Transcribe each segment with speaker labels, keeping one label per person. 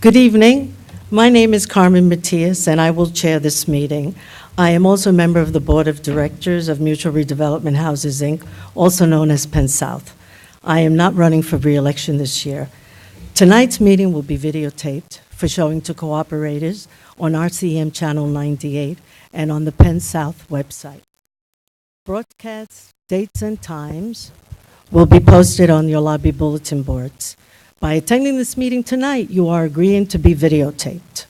Speaker 1: Good evening. My name is Carmen Matias, and I will chair this meeting. I am also a member of the Board of Directors of Mutual Redevelopment Houses, Inc., also known as Penn South. I am not running for re-election this year. Tonight's meeting will be videotaped for showing to cooperators on RCM Channel 98 and on the Penn South website. Broadcasts, dates, and times will be posted on your lobby bulletin boards. By attending this meeting tonight, you are agreeing to be videotaped.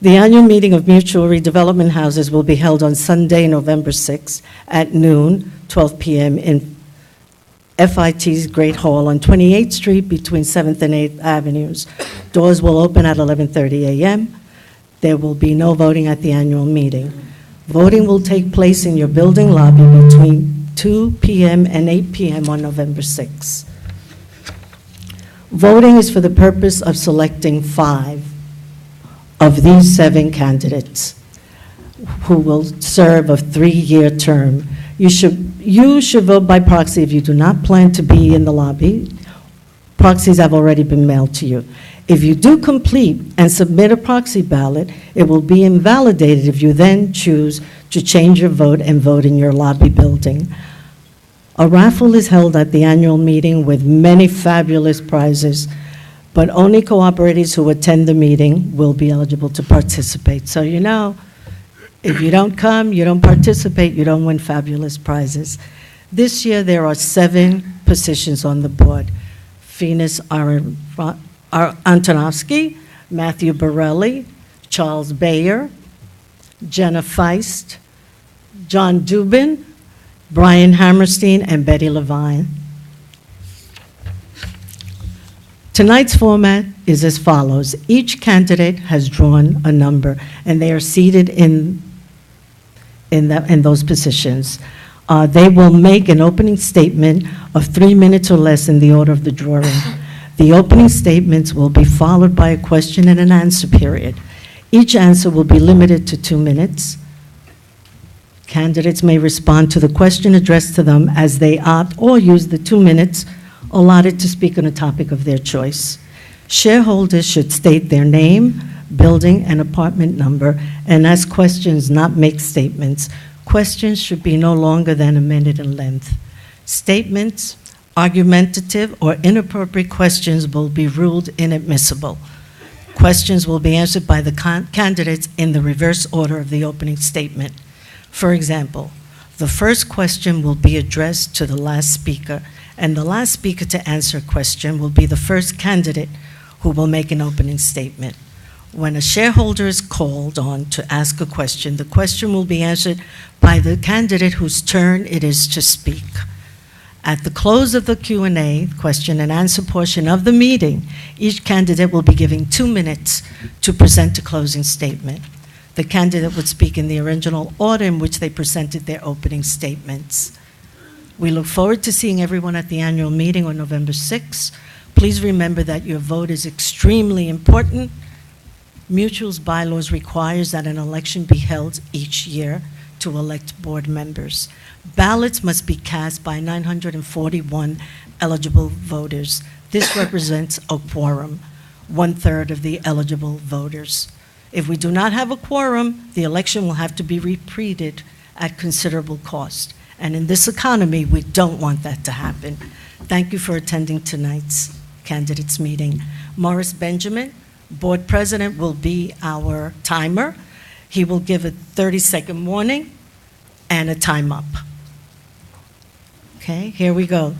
Speaker 1: The annual meeting of Mutual Redevelopment Houses will be held on Sunday, November 6th at noon, 12 p.m. in FIT's Great Hall on 28th Street between 7th and 8th Avenues. Doors will open at 11:30 a.m. There will be no voting at the annual meeting. Voting will take place in your building lobby between 2 p.m. and 8 p.m. on November 6th. Voting is for the purpose of selecting 5 of these 7 candidates who will serve a 3-year term. You should vote by proxy if you do not plan to be in the lobby. Proxies have already been mailed to you. If you do complete and submit a proxy ballot, it will be invalidated if you then choose to change your vote and vote in your lobby building. A raffle is held at the annual meeting with many fabulous prizes, but only cooperators who attend the meeting will be eligible to participate. So you know, if you don't come, you don't participate, you don't win fabulous prizes. This year there are 7 positions on the board. Venus Antonovsky, Matthew Borelli, Charles Bayer, Jenna Feist, John Dubin, Brian Hammerstein, and Betty Levine. Tonight's format is as follows. Each candidate has drawn a number, and they are seated in those positions. They will make an opening statement of 3 minutes or less in the order of the drawing. The opening statements will be followed by a question and an answer period. Each answer will be limited to 2 minutes. Candidates may respond to the question addressed to them as they opt or use the 2 minutes allotted to speak on a topic of their choice. Shareholders should state their name, building, and apartment number and ask questions, not make statements. Questions should be no longer than a minute in length. Statements, argumentative, or inappropriate questions will be ruled inadmissible. Questions will be answered by the candidates in the reverse order of the opening statement. For example, the first question will be addressed to the last speaker, and the last speaker to answer a question will be the first candidate who will make an opening statement. When a shareholder is called on to ask a question, the question will be answered by the candidate whose turn it is to speak. At the close of the Q&A, question and answer portion of the meeting, each candidate will be given 2 minutes to present a closing statement. The candidate would speak in the original order in which they presented their opening statements. We look forward to seeing everyone at the annual meeting on November 6th. Please remember that your vote is extremely important. Mutual's bylaws requires that an election be held each year to elect board members. Ballots must be cast by 941 eligible voters. This represents a quorum, 1/3 of the eligible voters. If we do not have a quorum, the election will have to be repeated at considerable cost. And in this economy, we don't want that to happen. Thank you for attending tonight's candidates meeting. Morris Benjamin, board president, will be our timer. He will give a 30-second warning and a time up. Okay, here we go.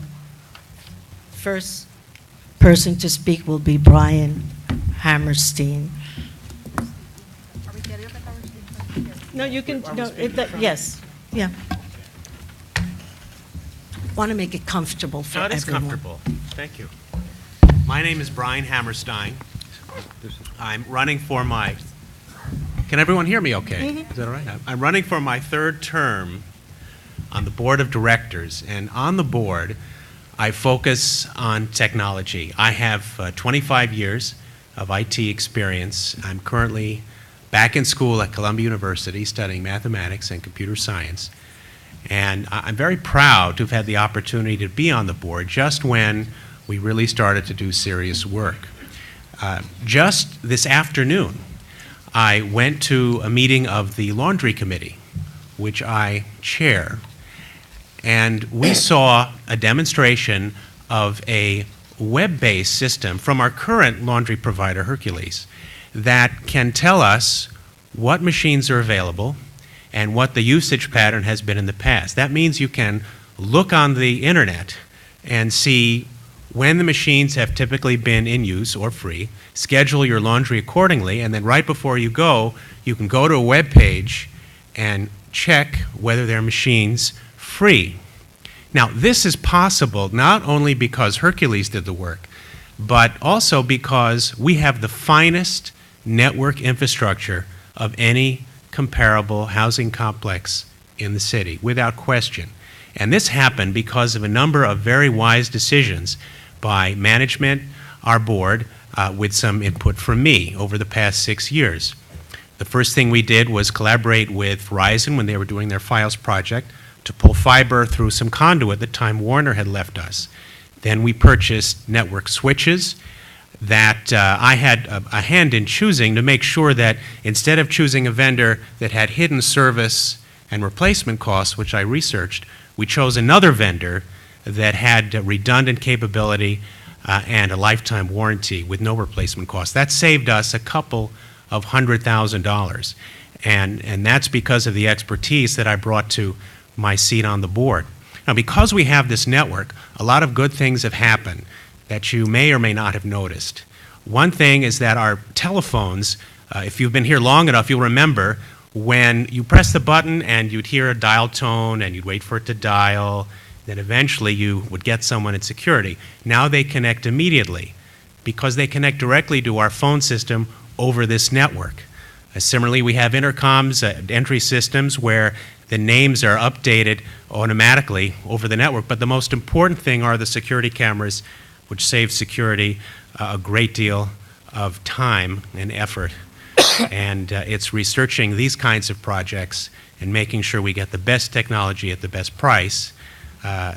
Speaker 1: First person to speak will be Brian Hammerstein. No, you can, no, yes, yeah. Want to make it comfortable for everyone.
Speaker 2: No, it is comfortable. Thank you. My name is Brian Hammerstein. I'm running for my, can everyone hear me okay?
Speaker 1: Mm-hmm.
Speaker 2: Is that all right? I'm running for my 3rd term on the board of directors, and on the board, I focus on technology. I have 25 years of IT experience. I'm currently back in school at Columbia University studying mathematics and computer science. And I'm very proud to have had the opportunity to be on the board just when we really started to do serious work. Just this afternoon, I went to a meeting of the Laundry Committee, which I chair, and we saw a demonstration of a web-based system from our current laundry provider, Hercules, that can tell us what machines are available and what the usage pattern has been in the past. That means you can look on the internet and see when the machines have typically been in use or free, schedule your laundry accordingly, and then right before you go, you can go to a web page and check whether their machines free. Now, this is possible not only because Hercules did the work, but also because we have the finest network infrastructure of any comparable housing complex in the city, without question. And this happened because of a number of very wise decisions by management, our board, with some input from me over the past 6 years. The first thing we did was collaborate with Verizon when they were doing their Fios project to pull fiber through some conduit that Time Warner had left us. Then we purchased network switches that I had a hand in choosing to make sure that instead of choosing a vendor that had hidden service and replacement costs, which I researched, we chose another vendor that had redundant capability and a lifetime warranty with no replacement costs. That saved us a couple of $100,000. And that's because of the expertise that I brought to my seat on the board. Now, because we have this network, a lot of good things have happened that you may or may not have noticed. One thing is that our telephones, if you've been here long enough, you'll remember when you press the button and you'd hear a dial tone and you'd wait for it to dial, then eventually you would get someone in security. Now they connect immediately because they connect directly to our phone system over this network. Similarly, we have intercoms, entry systems where the names are updated automatically over the network. But the most important thing are the security cameras, which save security a great deal of time and effort. And it's researching these kinds of projects and making sure we get the best technology at the best price.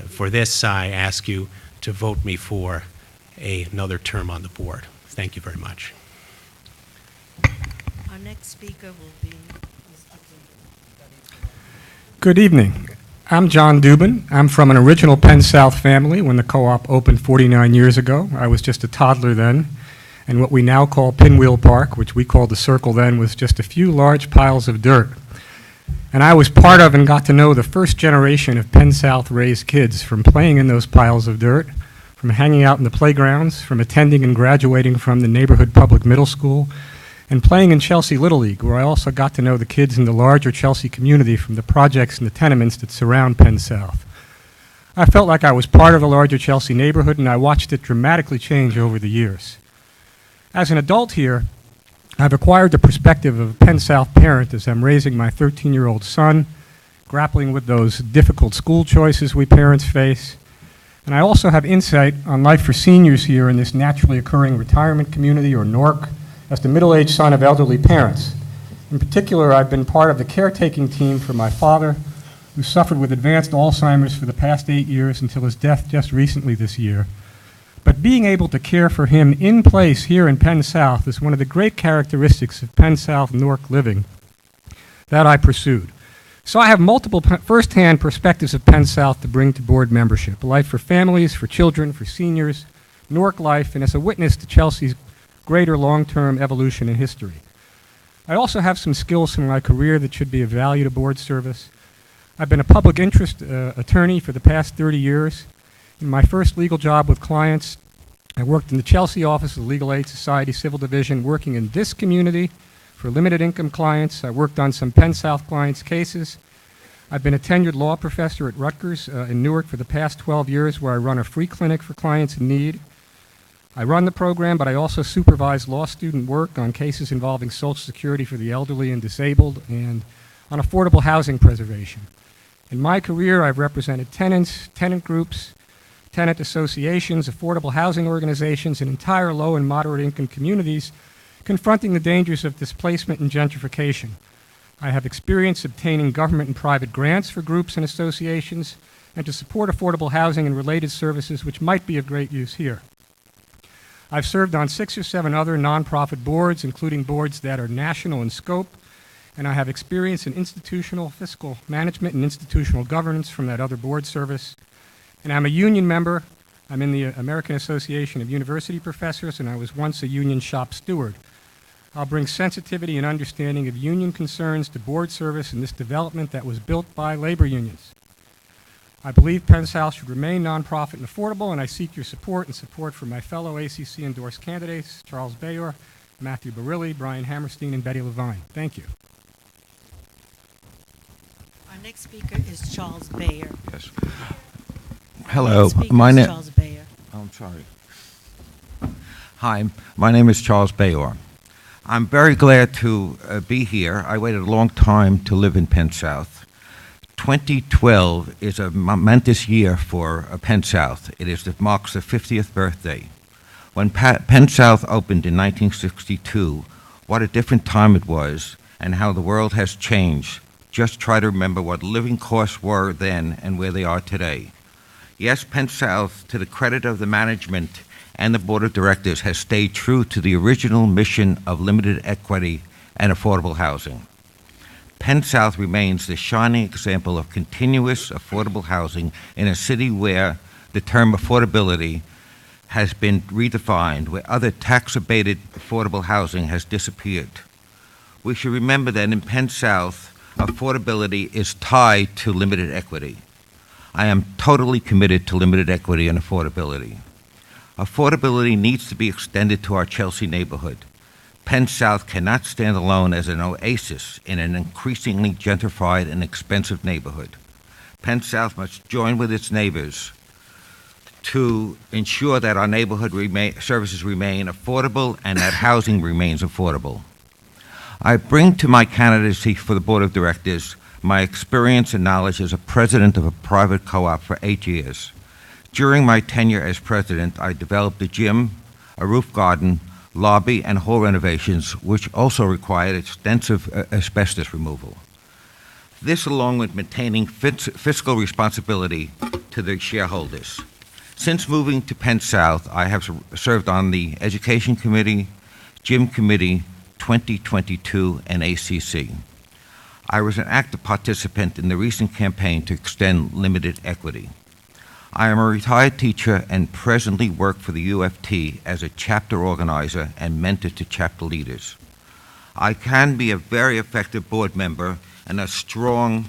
Speaker 2: For this, I ask you to vote me for another term on the board. Thank you very much.
Speaker 3: Our next speaker will be Mr.
Speaker 4: Good evening. I'm John Dubin. I'm from an original Penn South family when the co-op opened 49 years ago. I was just a toddler then, and what we now call Pinwheel Park, which we called the Circle then, was just a few large piles of dirt. And I was part of and got to know the first generation of Penn South raised kids, from playing in those piles of dirt, from hanging out in the playgrounds, from attending and graduating from the neighborhood public middle school, and playing in Chelsea Little League, where I also got to know the kids in the larger Chelsea community from the projects and the tenements that surround Penn South. I felt like I was part of the larger Chelsea neighborhood, and I watched it dramatically change over the years. As an adult here, I've acquired the perspective of a Penn South parent as I'm raising my 13-year-old son, grappling with those difficult school choices we parents face. And I also have insight on life for seniors here in this naturally occurring retirement community, or NORC, as the middle-aged son of elderly parents. In particular, I've been part of the caretaking team for my father, who suffered with advanced Alzheimer's for the past 8 years until his death just recently this year. But being able to care for him in place here in Penn South is one of the great characteristics of Penn South NORC living that I pursued. So I have multiple first-hand perspectives of Penn South to bring to board membership: life for families, for children, for seniors, NORC life, and as a witness to Chelsea's greater long-term evolution in history. I also have some skills from my career that should be of value to board service. I've been a public interest attorney for the past 30 years. In my first legal job with clients, I worked in the Chelsea office of the Legal Aid Society Civil Division, working in this community for limited income clients. I worked on some Penn South clients' cases. I've been a tenured law professor at Rutgers in Newark for the past 12 years, where I run a free clinic for clients in need. I run the program, but I also supervise law student work on cases involving Social Security for the elderly and disabled, and on affordable housing preservation. In my career, I've represented tenants, tenant groups, tenant associations, affordable housing organizations, and entire low and moderate income communities confronting the dangers of displacement and gentrification. I have experience obtaining government and private grants for groups and associations and to support affordable housing and related services which might be of great use here. I've served on 6 or 7 other nonprofit boards, including boards that are national in scope, and I have experience in institutional fiscal management and institutional governance from that other board service. And I'm a union member. I'm in the American Association of University Professors, and I was once a union shop steward. I'll bring sensitivity and understanding of union concerns to board service in this development that was built by labor unions. I believe Penn South should remain nonprofit and affordable, and I seek your support and support for my fellow ACC endorsed candidates, Charles Bayor, Matthew Barilli, Brian Hammerstein, and Betty Levine. Thank you.
Speaker 3: Our next speaker is Charles Bayer.
Speaker 5: Yes. Hello,
Speaker 3: Next speaker
Speaker 5: my
Speaker 3: is
Speaker 5: name.
Speaker 3: Charles Bayer.
Speaker 5: I'm sorry. Hi, my name is Charles Bayor. I'm very glad to be here. I waited a long time to live in Penn South. 2012 is a momentous year for Penn South. It marks the 50th birthday. When Penn South opened in 1962, what a different time it was and how the world has changed. Just try to remember what living costs were then and where they are today. Yes, Penn South, to the credit of the management and the board of directors, has stayed true to the original mission of limited equity and affordable housing. Penn South remains the shining example of continuous affordable housing in a city where the term affordability has been redefined, where other tax-abated affordable housing has disappeared. We should remember that in Penn South, affordability is tied to limited equity. I am totally committed to limited equity and affordability. Affordability needs to be extended to our Chelsea neighborhood. Penn South cannot stand alone as an oasis in an increasingly gentrified and expensive neighborhood. Penn South must join with its neighbors to ensure that our neighborhood services remain affordable and that housing remains affordable. I bring to my candidacy for the board of directors my experience and knowledge as a president of a private co-op for 8 years. During my tenure as president, I developed a gym, a roof garden, lobby, and hall renovations, which also required extensive asbestos removal. This, along with maintaining fiscal responsibility to the shareholders. Since moving to Penn South, I have served on the Education Committee, Gym Committee, 2022, and ACC. I was an active participant in the recent campaign to extend limited equity. I am a retired teacher and presently work for the UFT as a chapter organizer and mentor to chapter leaders. I can be a very effective board member and a strong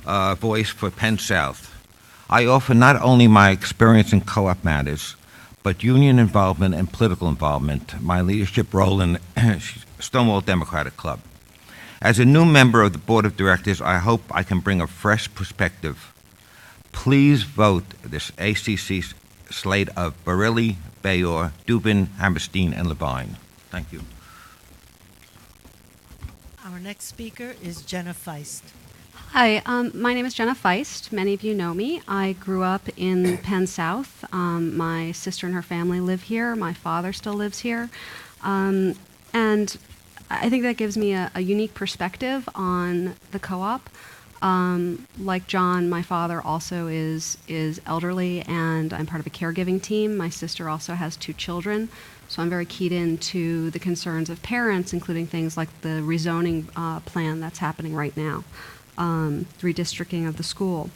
Speaker 5: voice for Penn South. I offer not only my experience in co-op matters, but union involvement and political involvement, my leadership role in Stonewall Democratic Club. As a new member of the board of directors, I hope I can bring a fresh perspective. Please vote this ACC slate of Barilli, Bayor, Dubin, Hammerstein, and Levine. Thank you.
Speaker 3: Our next speaker is Jenna Feist.
Speaker 6: Hi, my name is Jenna Feist. Many of you know me. I grew up in Penn South. My sister and her family live here. My father still lives here. And I think that gives me a unique perspective on the co-op. Like John, my father also is elderly, and I'm part of a caregiving team. My sister also has 2 children, so I'm very keyed into the concerns of parents, including things like the rezoning plan that's happening right now, redistricting of the school.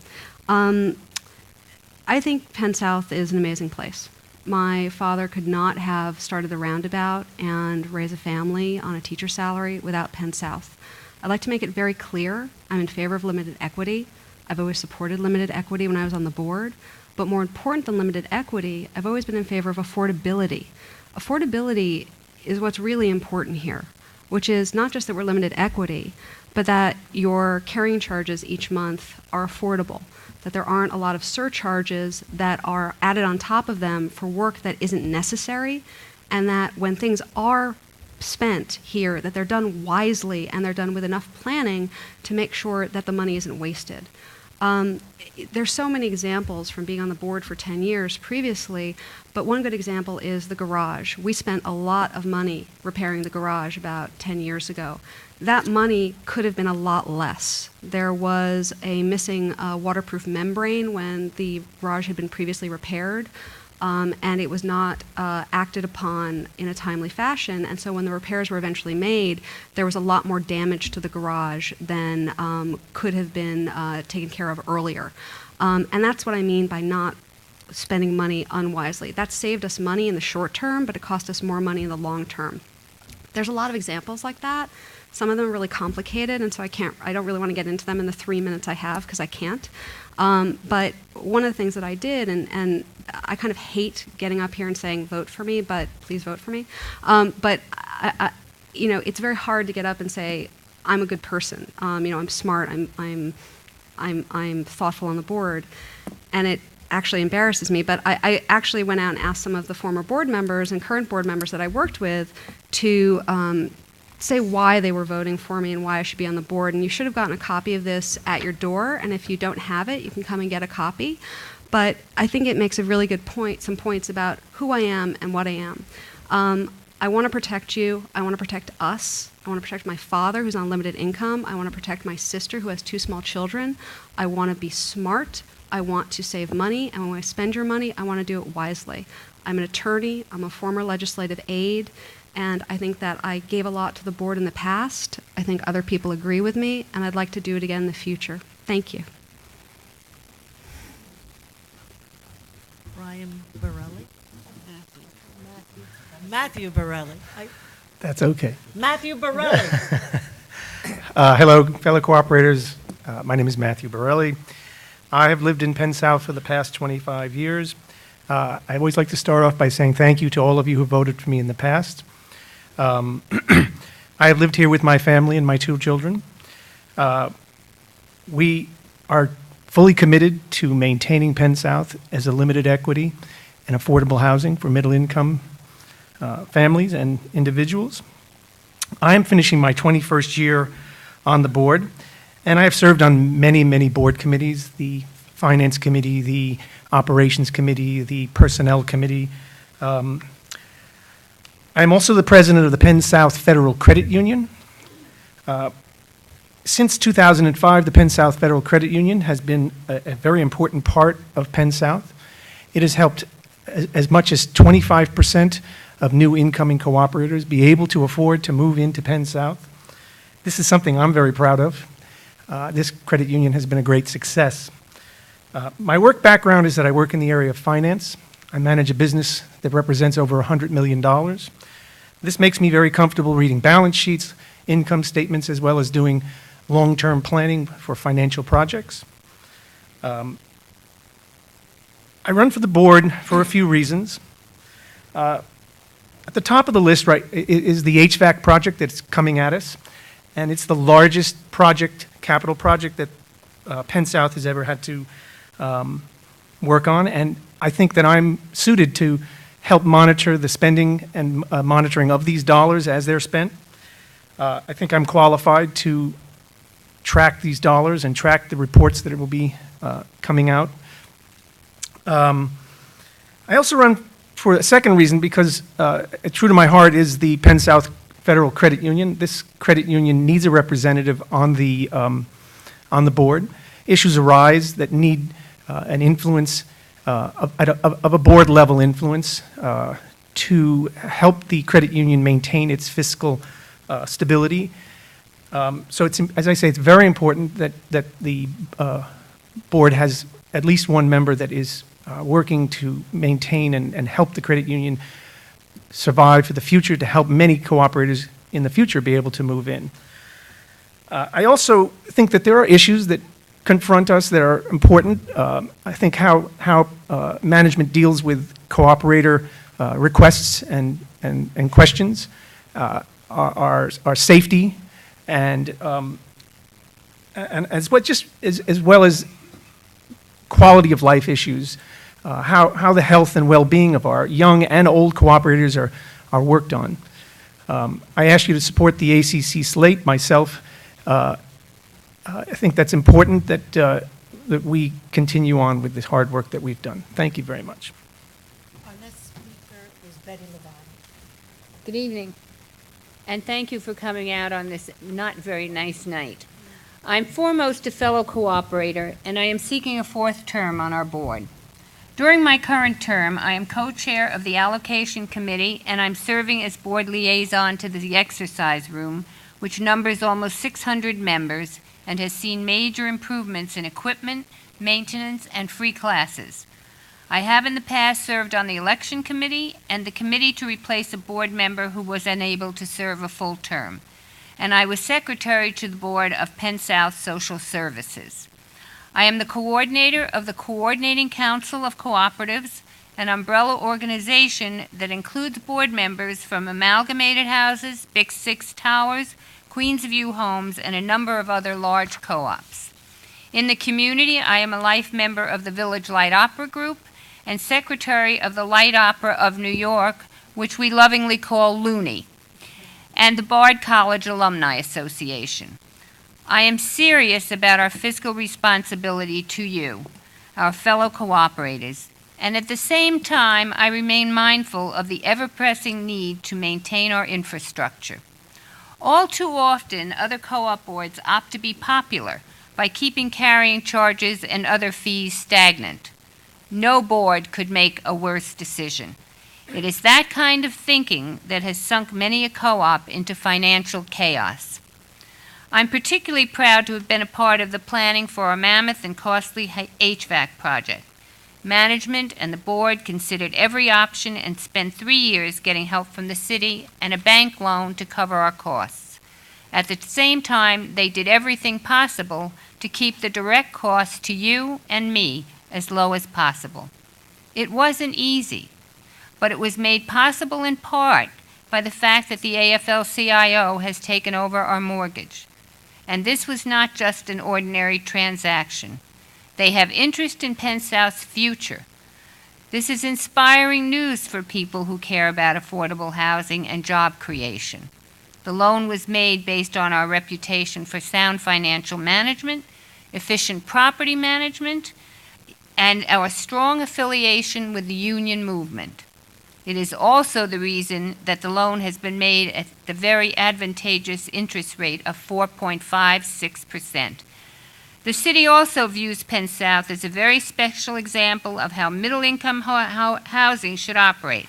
Speaker 6: I think Penn South is an amazing place. My father could not have started the Roundabout and raised a family on a teacher salary without Penn South. I'd like to make it very clear I'm in favor of limited equity. I've always supported limited equity when I was on the board. But more important than limited equity, I've always been in favor of affordability. Affordability is what's really important here, which is not just that we're limited equity, but that your carrying charges each month are affordable, that there aren't a lot of surcharges that are added on top of them for work that isn't necessary, and that when things are spent here, that they're done wisely and they're done with enough planning to make sure that the money isn't wasted. There's so many examples from being on the board for 10 years previously, but one good example is the garage. We spent a lot of money repairing the garage about 10 years ago. That money could have been a lot less. There was a missing waterproof membrane when the garage had been previously repaired. and it was not acted upon in a timely fashion. And so when the repairs were eventually made, there was a lot more damage to the garage than could have been taken care of earlier. And that's what I mean by not spending money unwisely. That saved us money in the short term, but it cost us more money in the long term. There's a lot of examples like that. Some of them are really complicated, and so I don't really want to get into them in the 3 minutes I have, because I can't. But one of the things that I did, and I kind of hate getting up here and saying, vote for me, but please vote for me. But it's very hard to get up and say, I'm a good person. I'm smart. I'm thoughtful on the board, and it actually embarrasses me. But I actually went out and asked some of the former board members and current board members that I worked with to say why they were voting for me and why I should be on the board. And you should have gotten a copy of this at your door, and if you don't have it, you can come and get a copy. But I think it makes a really good point, some points about who I am and what I am. I want to protect you. I want to protect us. I want to protect my father, who's on limited income. I want to protect my sister, who has 2 small children. I want to be smart. I want to save money. And when I spend your money, I want to do it wisely. I'm an attorney. I'm a former legislative aide. And I think that I gave a lot to the board in the past. I think other people agree with me, and I'd like to do it again in the future. Thank you.
Speaker 3: Brian Borelli? Matthew Borelli.
Speaker 7: That's okay.
Speaker 3: Matthew Borelli.
Speaker 7: Hello, fellow cooperators. My name is Matthew Borelli. I have lived in Penn South for the past 25 years. I always like to start off by saying thank you to all of you who voted for me in the past. I have lived here with my family and my 2 children. We are fully committed to maintaining Penn South as a limited equity and affordable housing for middle-income families and individuals. I am finishing my 21st year on the board, and I have served on many, many board committees, the Finance Committee, the Operations Committee, the Personnel Committee. I am also the president of the Penn South Federal Credit Union. Since 2005, the Penn South Federal Credit Union has been a very important part of Penn South. It has helped as much as 25% of new incoming cooperators be able to afford to move into Penn South. This is something I'm very proud of. This credit union has been a great success. My work background is that I work in the area of finance. I manage a business that represents over $100 million. This makes me very comfortable reading balance sheets, income statements, as well as doing long-term planning for financial projects. I run for the board for a few reasons. At the top of the list, right, is the HVAC project that's coming at us, and it's the largest capital project that Penn South has ever had to work on, and I think that I'm suited to help monitor the spending and monitoring of these dollars as they're spent. I think I'm qualified to track these dollars and track the reports that will be coming out. I also run for a second reason because true to my heart is the Penn South Federal Credit Union. This credit union needs a representative on the board. Issues arise that need an influence of a board level influence to help the credit union maintain its fiscal stability. So it's, as I say, it's very important that the board has at least one member that is working to maintain and help the credit union survive for the future, to help many cooperators in the future be able to move in. I also think that there are issues that confront us that are important. I think how management deals with cooperator requests and questions, our safety, and as well as quality of life issues, how the health and well-being of our young and old cooperators are worked on. I ask you to support the ACC slate. Myself, I think that's important that we continue on with this hard work that we've done. Thank you very much.
Speaker 3: Our next speaker is Betty Levine.
Speaker 8: Good evening, and thank you for coming out on this not very nice night. I'm foremost a fellow cooperator, and I am seeking a 4th term on our board. During my current term, I am co-chair of the Allocation Committee, and I'm serving as board liaison to the exercise room, which numbers almost 600 members and has seen major improvements in equipment, maintenance, and free classes. I have in the past served on the Election Committee and the committee to replace a board member who was unable to serve a full term. And I was secretary to the board of Penn South Social Services. I am the coordinator of the Coordinating Council of Cooperatives, an umbrella organization that includes board members from Amalgamated Houses, Big Six Towers, Queens View Homes, and a number of other large co-ops. In the community, I am a life member of the Village Light Opera Group and secretary of the Light Opera of New York, which we lovingly call Looney, and the Bard College Alumni Association. I am serious about our fiscal responsibility to you, our fellow cooperators, and at the same time, I remain mindful of the ever-pressing need to maintain our infrastructure. All too often, other co-op boards opt to be popular by keeping carrying charges and other fees stagnant. No board could make a worse decision. It is that kind of thinking that has sunk many a co-op into financial chaos. I'm particularly proud to have been a part of the planning for our mammoth and costly HVAC project. Management and the board considered every option and spent 3 years getting help from the city and a bank loan to cover our costs. At the same time, they did everything possible to keep the direct costs to you and me as low as possible. It wasn't easy, but it was made possible in part by the fact that the AFL-CIO has taken over our mortgage. And this was not just an ordinary transaction. They have interest in Penn South's future. This is inspiring news for people who care about affordable housing and job creation. The loan was made based on our reputation for sound financial management, efficient property management, and our strong affiliation with the union movement. It is also the reason that the loan has been made at the very advantageous interest rate of 4.56%. The city also views Penn South as a very special example of how middle-income housing should operate.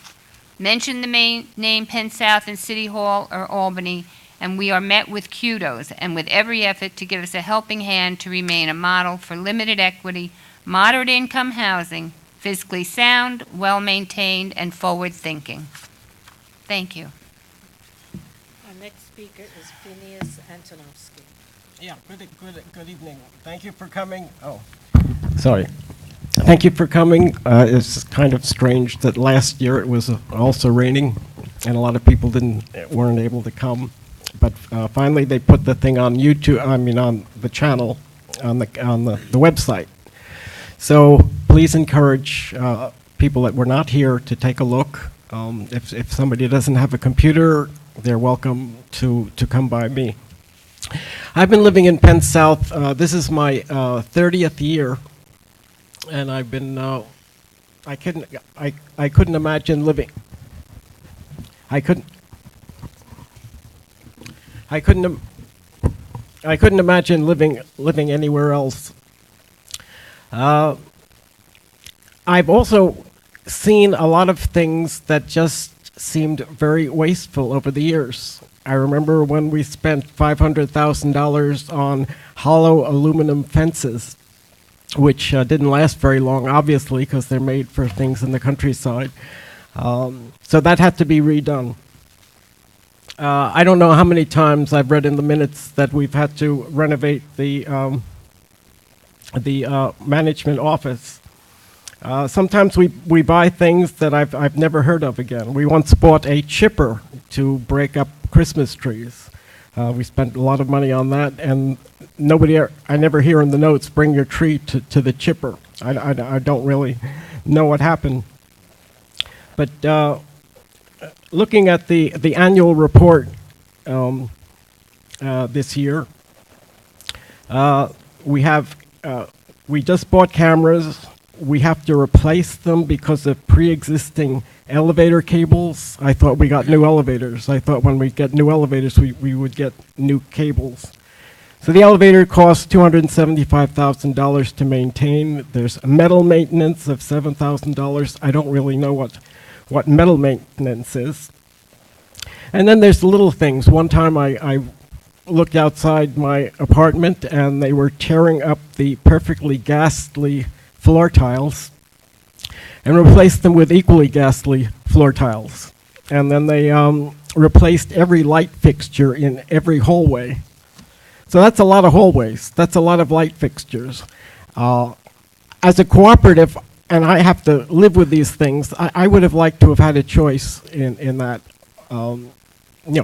Speaker 8: Mention the name Penn South in City Hall or Albany, and we are met with kudos and with every effort to give us a helping hand to remain a model for limited equity, moderate income housing, physically sound, well-maintained, and forward-thinking. Thank you.
Speaker 3: Our next speaker is Phineas Antonovsky.
Speaker 9: Yeah, good evening. Thank you for coming. Oh, sorry. Thank you for coming. It's kind of strange that last year it was also raining, and a lot of people weren't able to come. But finally, they put the thing on YouTube. I mean, on the channel, on the website. So please encourage people that were not here to take a look. If somebody doesn't have a computer, they're welcome to come by me. I've been living in Penn South. This is my 30th year, and I've been. I couldn't imagine living. I couldn't imagine living anywhere else. I've also seen a lot of things that just seemed very wasteful over the years. I remember when we spent $500,000 on hollow aluminum fences, which didn't last very long, obviously, because they're made for things in the countryside. So that had to be redone. I don't know how many times I've read in the minutes that we've had to renovate the management office. Sometimes we buy things that I've never heard of again. We once bought a chipper to break up Christmas trees. We spent a lot of money on that, and I never hear in the notes, bring your tree to the chipper. I don't really know what happened. But looking at the annual report this year, we just bought cameras. We have to replace them because of pre-existing elevator cables. I thought we got new elevators. I thought when we get new elevators, we would get new cables. So the elevator costs $275,000 to maintain. There's metal maintenance of $7,000. I don't really know what metal maintenance is. And then there's the little things. One time I looked outside my apartment and they were tearing up the perfectly ghastly floor tiles and replaced them with equally ghastly floor tiles. And then they replaced every light fixture in every hallway. So that's a lot of hallways. That's a lot of light fixtures. As a cooperative, and I have to live with these things, I would have liked to have had a choice in that. I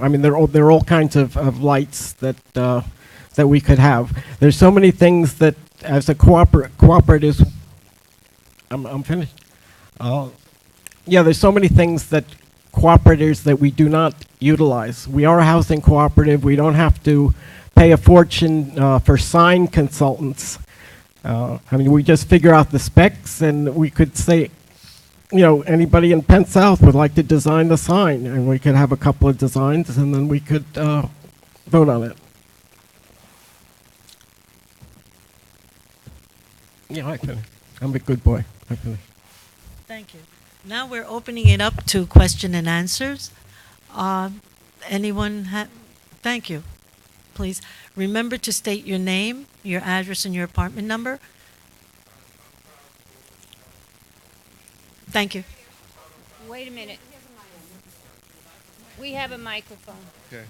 Speaker 9: mean, there are all kinds of lights that that we could have. There's so many things that, as a cooperative, I'm finished. Yeah, there's so many things that cooperatives that we do not utilize. We are a housing cooperative. We don't have to pay a fortune for sign consultants. I mean, we just figure out the specs, and we could say, anybody in Penn South would like to design the sign, and we could have a couple of designs, and then we could vote on it. Yeah, I finished. I'm a good boy. I finished.
Speaker 3: Thank you. Now we're opening it up to question and answers. Anyone thank you. Please remember to state your name, your address, and your apartment number. Thank you.
Speaker 8: Wait a minute. We have a microphone.
Speaker 10: Okay.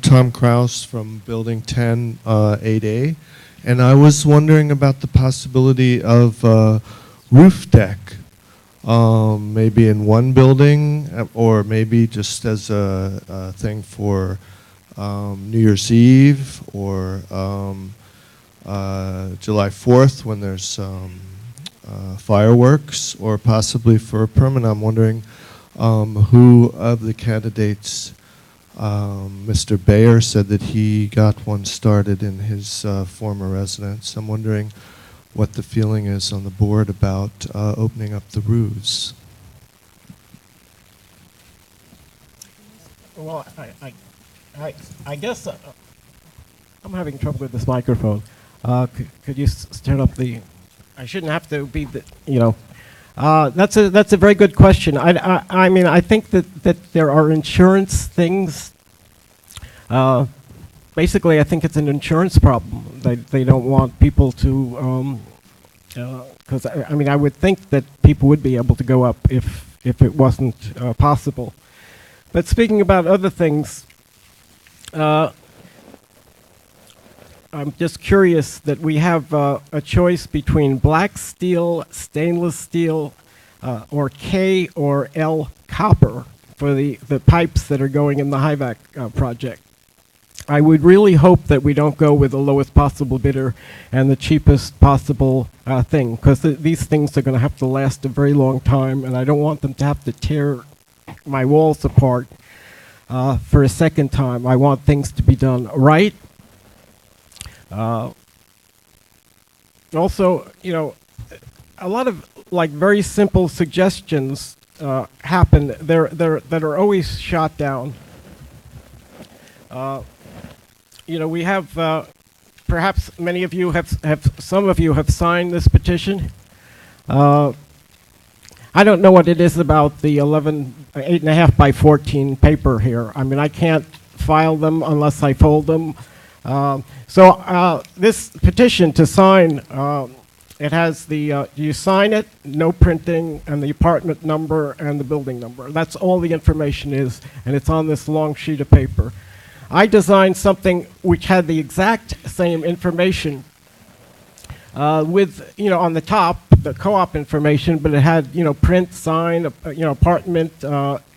Speaker 10: Tom Kraus from Building 10, 8A. And I was wondering about the possibility of roof deck, maybe in one building, or maybe just as a thing for New Year's Eve or July 4th when there's fireworks, or possibly for permanent. I'm wondering who of the candidates, Mr. Bayer said that he got one started in his former residence. I'm wondering what the feeling is on the board about opening up the roofs.
Speaker 9: Well, I guess I'm having trouble with this microphone. Could you turn up the? I shouldn't have to be the. That's a very good question. I mean, I think that there are insurance things. Basically, I think it's an insurance problem. They don't want people to. Because I mean, I would think that people would be able to go up if it wasn't possible. But speaking about other things. I'm just curious that we have a choice between black steel, stainless steel, or K or L copper for the pipes that are going in the HIVAC project. I would really hope that we don't go with the lowest possible bidder and the cheapest possible thing, because these things are going to have to last a very long time, and I don't want them to have to tear my walls apart for a second time. I want things to be done right. Also, a lot of very simple suggestions happen that are always shot down. We have perhaps many of you some of you have signed this petition. I don't know what it is about the 8.5 by 14 paper here. I mean, I can't file them unless I fold them. So this petition to sign, it has you sign it, no printing, and the apartment number and the building number. That's all the information is, and it's on this long sheet of paper. I designed something which had the exact same information with, on the top, the co-op information, but it had, print, sign, apartment,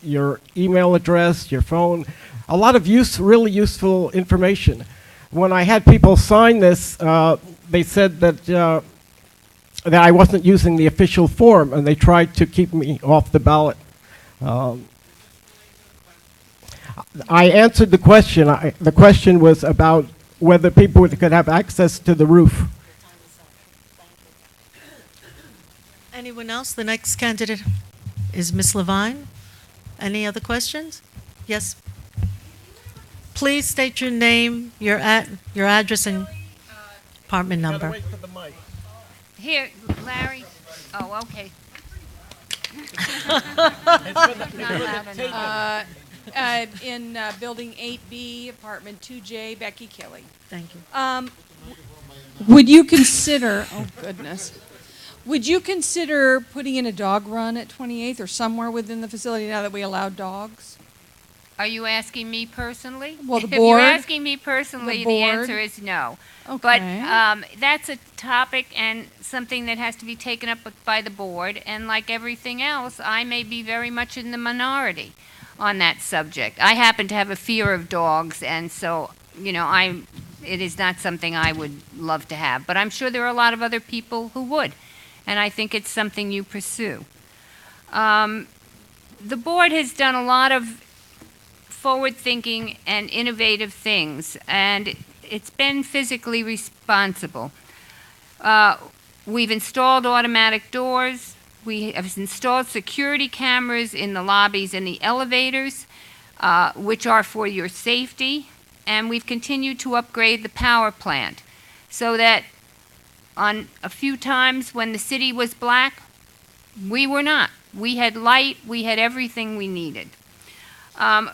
Speaker 9: your email address, your phone, a lot of really useful information. When I had people sign this, they said that I wasn't using the official form, and they tried to keep me off the ballot. I answered the question. The question was about whether people could have access to the roof.
Speaker 3: Anyone else? The next candidate is Ms. Levine. Any other questions? Yes. please state your name, your address, and apartment number.
Speaker 8: Here, Larry. Oh, okay.
Speaker 11: In Building 8B, Apartment 2J, Becky Kelly.
Speaker 3: Thank you.
Speaker 11: Would you consider, oh goodness, would you consider putting in a dog run at 28th or somewhere within the facility now that we allow dogs?
Speaker 8: Are you asking me personally?
Speaker 11: Well, the
Speaker 8: If
Speaker 11: board.
Speaker 8: you're asking me personally, the
Speaker 11: board.
Speaker 8: answer is no.
Speaker 11: Okay.
Speaker 8: But that's a topic and something that has to be taken up by the board. And like everything else, I may be very much in the minority on that subject. I happen to have a fear of dogs, and so, you know, it is not something I would love to have. But I'm sure there are a lot of other people who would. And I think it's something you pursue. The board has done a lot of forward-thinking and innovative things, and it's been physically responsible. We've installed automatic doors. We have installed security cameras in the lobbies and the elevators, which are for your safety, and we've continued to upgrade the power plant so that on a few times when the city was black, we were not. We had light, we had everything we needed.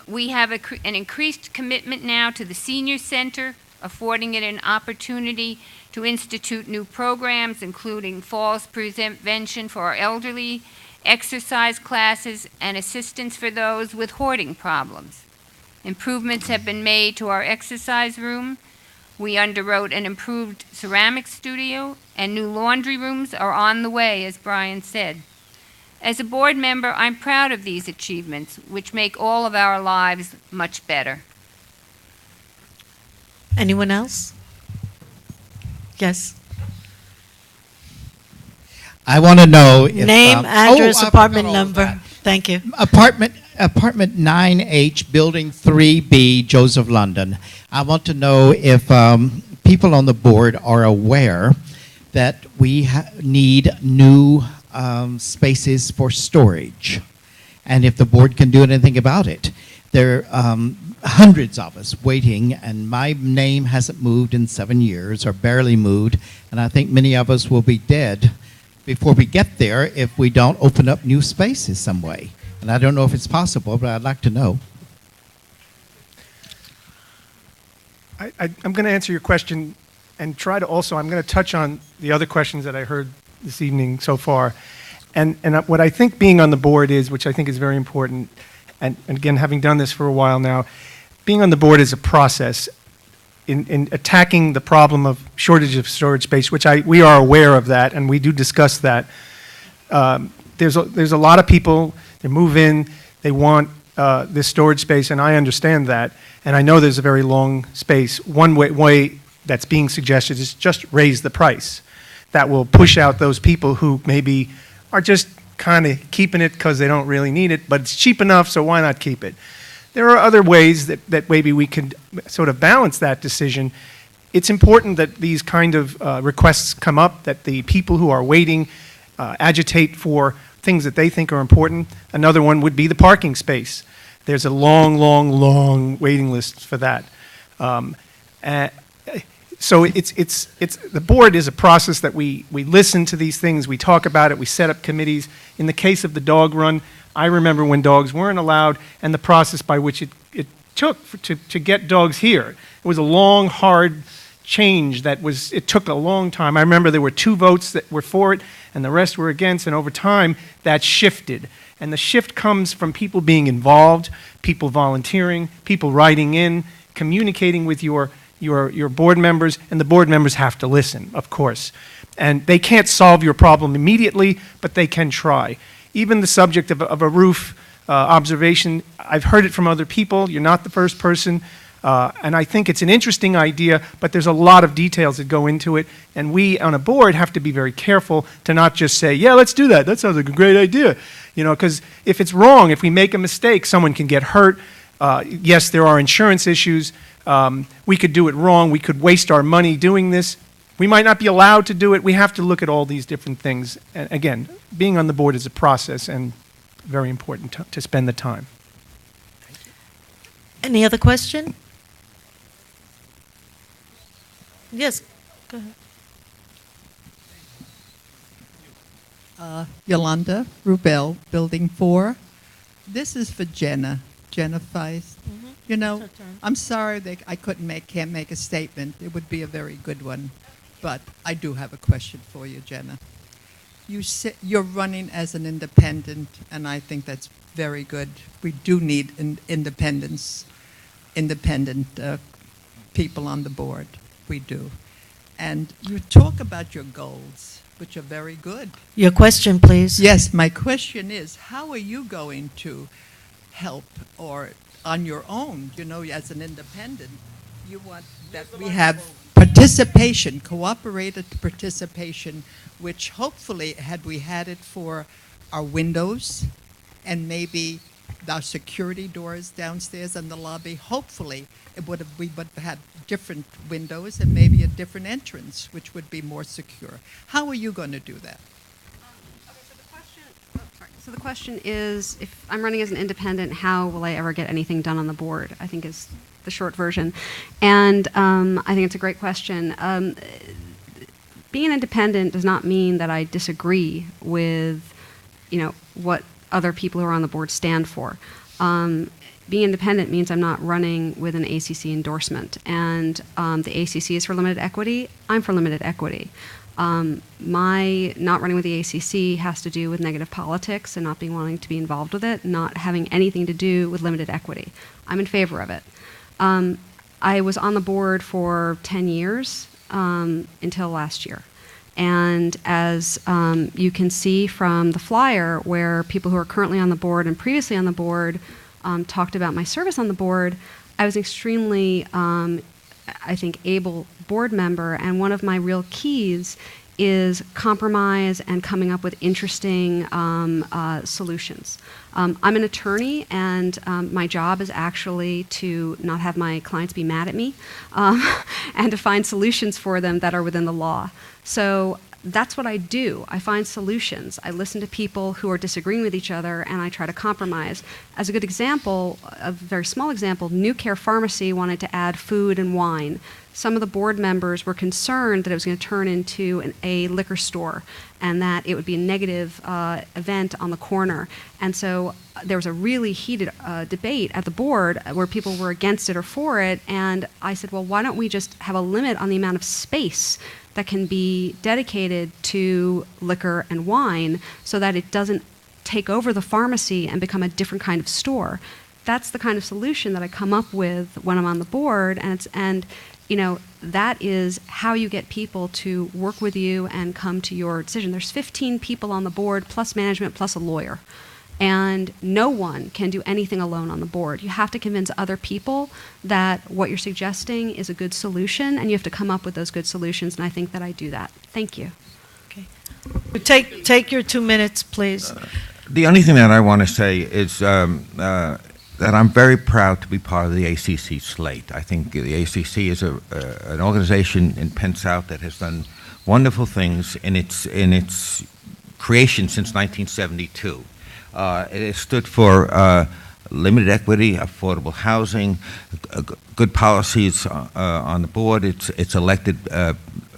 Speaker 8: We have an increased commitment now to the senior center, affording it an opportunity to institute new programs, including falls prevention for our elderly, exercise classes, and assistance for those with hoarding problems. Improvements have been made to our exercise room. We underwrote an improved ceramic studio, and new laundry rooms are on the way, as Brian said. As a board member, I'm proud of these achievements, which make all of our lives much better.
Speaker 3: Anyone else? Yes.
Speaker 12: I want to know if...
Speaker 3: Name, address,
Speaker 12: I
Speaker 3: apartment
Speaker 12: forgot all
Speaker 3: number.
Speaker 12: that.
Speaker 3: Thank you.
Speaker 12: Apartment 9H, Building 3B, Joseph, London. I want to know if people on the board are aware that we need new spaces for storage, and if the board can do anything about it. There are hundreds of us waiting, and my name hasn't moved in 7 years, or barely moved, and I think many of us will be dead before we get there if we don't open up new spaces some way. And I don't know if it's possible, but I'd like to know.
Speaker 7: I'm going to answer your question and try to also, I'm going to touch on the other questions that I heard this evening so far. And what I think being on the board is, which I think is very important, and again, having done this for a while now, being on the board is a process in attacking the problem of shortage of storage space, which we are aware of that, and we do discuss that. There's a lot of people, they move in, they want this storage space, and I understand that, and I know there's a very long space. One way that's being suggested is just raise the price. That will push out those people who maybe are just kind of keeping it because they don't really need it, but it's cheap enough, so why not keep it? There are other ways that maybe we could sort of balance that decision. It's important that these kind of requests come up, that the people who are waiting agitate for things that they think are important. Another one would be the parking space. There's a long, long, long waiting list for that. So the board is a process that we listen to these things, we talk about it, we set up committees. In the case of the dog run, I remember when dogs weren't allowed and the process by which it took to get dogs here. It was a long, hard change it took a long time. I remember there were 2 votes that were for it and the rest were against, and over time that shifted. And the shift comes from people being involved, people volunteering, people writing in, communicating with your board members, and the board members have to listen, of course. And they can't solve your problem immediately, but they can try. Even the subject of a roof observation, I've heard it from other people. You're not the first person. And I think it's an interesting idea, but there's a lot of details that go into it. And we on a board have to be very careful to not just say, yeah, let's do that. That sounds like a great idea. You know, because if it's wrong, if we make a mistake, someone can get hurt. Yes, there are insurance issues. We could do it wrong. We could waste our money doing this. We might not be allowed to do it. We have to look at all these different things. And again, being on the board is a process and very important to spend the time.
Speaker 3: Any other question? Yes, go ahead.
Speaker 13: Yolanda Rubel, Building 4. This is for Jenna Feist. You know,
Speaker 3: Her turn.
Speaker 13: I'm sorry that I can't make a statement. It would be a very good one. But I do have a question for you, Jenna. You're running as an independent, and I think that's very good. We do need independent people on the board. We do. And you talk about your goals, which are very good.
Speaker 3: Your question, please.
Speaker 13: Yes, my question is, how are you going to help, or on your own, you know, as an independent, you want that we have participation, cooperated participation, which hopefully, had we had it for our windows and maybe our security doors downstairs in the lobby, hopefully we would have had different windows and maybe a different entrance, which would be more secure. How are you going to do that?
Speaker 6: So the question is, if I'm running as an independent, how will I ever get anything done on the board? I think is the short version. And I think it's a great question. Being independent does not mean that I disagree with, you know, what other people who are on the board stand for. Being independent means I'm not running with an ACC endorsement. And the ACC is for limited equity. I'm for limited equity. My not running with the ACC has to do with negative politics and not being wanting to be involved with it, not having anything to do with limited equity. I'm in favor of it. I was on the board for 10 years until last year. And as you can see from the flyer, where people who are currently on the board and previously on the board talked about my service on the board, I was extremely, I think, able board member, and one of my real keys is compromise and coming up with interesting solutions. I'm an attorney, and my job is actually to not have my clients be mad at me and to find solutions for them that are within the law. So that's what I do. I find solutions. I listen to people who are disagreeing with each other, and I try to compromise. As a good example, a very small example, New Care Pharmacy wanted to add food and wine. Some of the board members were concerned that it was going to turn into a liquor store and that it would be a negative event on the corner. And so there was a really heated debate at the board where people were against it or for it. And I said, well, why don't we just have a limit on the amount of space that can be dedicated to liquor and wine so that it doesn't take over the pharmacy and become a different kind of store. That's the kind of solution that I come up with when I'm on the board, and you know, that is how you get people to work with you and come to your decision. There's 15 people on the board, plus management, plus a lawyer. And no one can do anything alone on the board. You have to convince other people that what you're suggesting is a good solution, and you have to come up with those good solutions, and I think that I do that. Thank you.
Speaker 3: Okay. Take your 2 minutes, please.
Speaker 5: The only thing that I want to say is that I'm very proud to be part of the ACC slate. I think the ACC is an organization in Penn South that has done wonderful things in its creation since 1972. It has stood for limited equity, affordable housing, good policies on the board. It's elected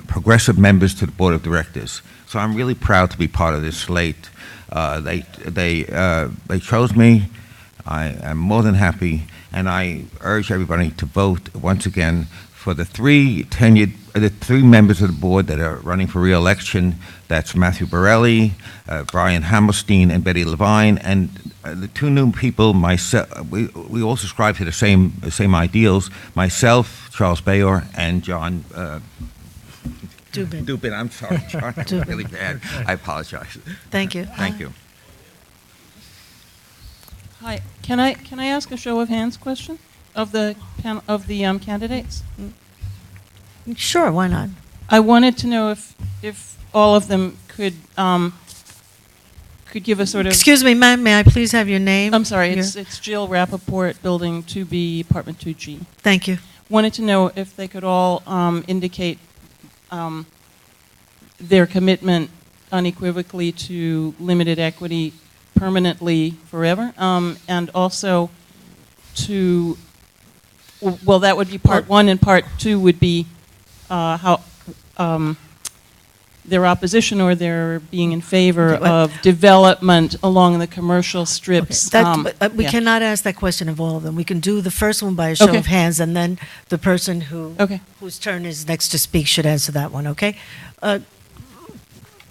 Speaker 5: progressive members to the board of directors. So I'm really proud to be part of this slate. They chose me. I am more than happy, and I urge everybody to vote once again for the three members of the board that are running for re-election. That's Matthew Borelli, Brian Hammerstein, and Betty Levine. And the two new people, myself, we all subscribe to the same ideals. Myself, Charles Bayor, and John Dubin. I'm sorry, John. That's really bad. I apologize.
Speaker 3: Thank you.
Speaker 5: Thank you.
Speaker 14: Hi. Can I ask a show of hands question of the candidates?
Speaker 3: Sure, why not?
Speaker 14: I wanted to know if all of them could give a sort of.
Speaker 3: Excuse me, ma'am, may I please have your name?
Speaker 14: I'm sorry, it's Jill Rappaport, Building 2B, Apartment 2G.
Speaker 3: Thank you.
Speaker 14: Wanted to know if they could all indicate their commitment unequivocally to limited equity permanently forever, and also to, well, that would be part one, and part two would be how their opposition or their being in favor
Speaker 3: Okay, well-
Speaker 14: of development along the commercial strips.
Speaker 3: We
Speaker 14: yeah.
Speaker 3: cannot ask that question of all of them. We can do the first one by a show
Speaker 14: Okay.
Speaker 3: of hands, and then the person
Speaker 14: Okay.
Speaker 3: whose turn is next to speak should answer that one, okay?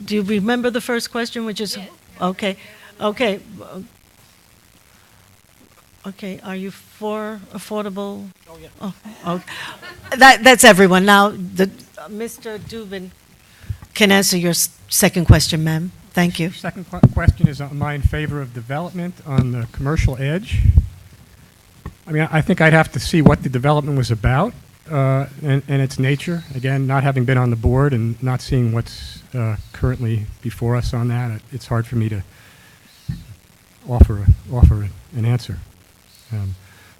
Speaker 3: Do you remember the first question, which is? Okay, okay. Okay, are you for affordable? Oh, yeah. Oh, okay. That's everyone. Now, Mr. Dubin can answer your second question, ma'am. Thank you.
Speaker 4: Second question is, am I in favor of development on the commercial edge? I mean, I think I'd have to see what the development was about and its nature. Again, not having been on the board and not seeing what's currently before us on that, it's hard for me to offer an answer.